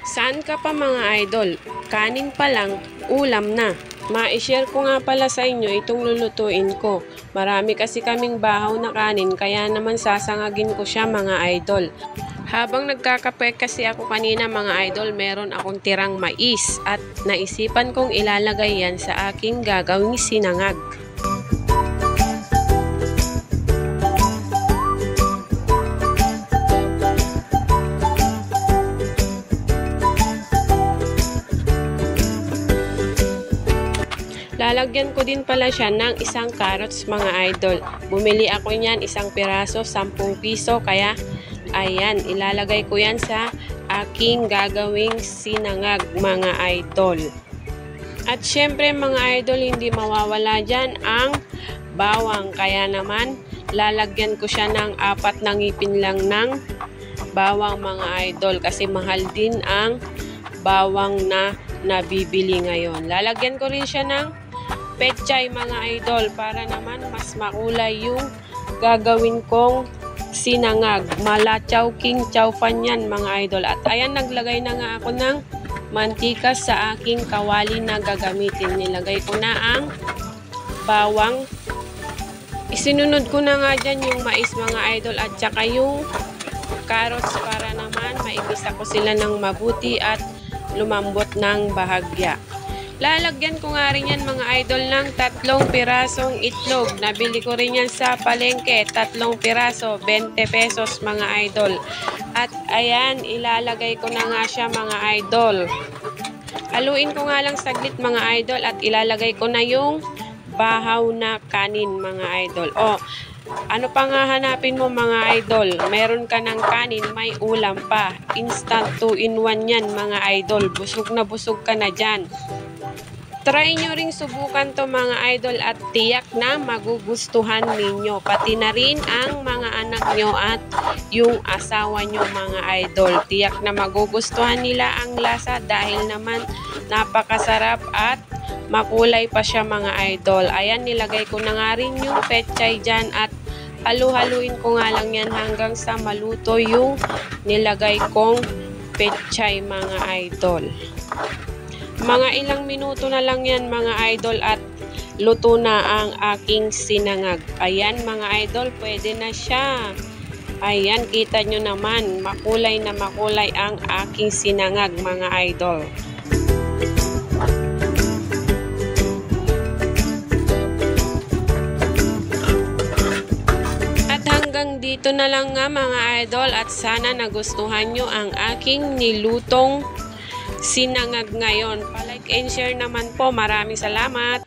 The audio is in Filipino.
Saan ka pa mga idol? Kanin pa lang, ulam na. Ma-share ko nga pala sa inyo itong lulutuin ko. Marami kasi kaming bahaw na kanin kaya naman sasangagin ko siya mga idol. Habang nagkakape kasi ako kanina mga idol, meron akong tirang mais at naisipan kong ilalagay yan sa aking gagawing sinangag. Lalagyan ko din pala siya ng isang carrots mga idol. Bumili ako niyan isang piraso, 10 piso. Kaya ayan, ilalagay ko yan sa aking gagawing sinangag mga idol. At syempre mga idol, hindi mawawala dyan ang bawang. Kaya naman, lalagyan ko siya ng 4 na ngipin lang ng bawang mga idol. Kasi mahal din ang bawang na nabibili ngayon. Lalagyan ko rin siya ng pechay mga idol para naman mas makulay yung gagawin kong sinangag. Mala chow king chow fan yan mga idol. At ayan, naglagay na nga ako ng mantika sa aking kawali na gagamitin. Nilagay ko na ang bawang. Isinunod ko na nga dyan yung mais mga idol at saka yung carrots para naman maigisa ko sila ng mabuti at lumambot ng bahagya. Lalagyan ko nga rin yan mga idol ng 3 pirasong itlog. Nabili ko rin yan sa palengke. 3 piraso, 20 pesos mga idol. At ayan, ilalagay ko na nga siya mga idol. Haluin ko nga lang saglit mga idol at ilalagay ko na yung bahaw na kanin mga idol. O, ano pa nga hanapin mo mga idol? Meron ka ng kanin, may ulam pa. Instant 2-in-1 yan mga idol. Busog na busog ka na dyan. Try nyo ring subukan to mga idol at tiyak na magugustuhan ninyo. Pati na rin ang mga anak nyo at yung asawa nyo mga idol. Tiyak na magugustuhan nila ang lasa dahil naman napakasarap at makulay pa siya mga idol. Ayan, nilagay ko na nga rin yung pechay dyan at halu-haluin ko nga lang yan hanggang sa maluto yung nilagay kong pechay mga idol. Mga ilang minuto na lang yan mga idol at luto na ang aking sinangag. Ayan mga idol, pwede na siya. Ayan, kita nyo naman, makulay na makulay ang aking sinangag mga idol. At hanggang dito na lang nga mga idol at sana nagustuhan nyo ang aking nilutong sinangag ngayon. Pa-like and share naman po. Maraming salamat.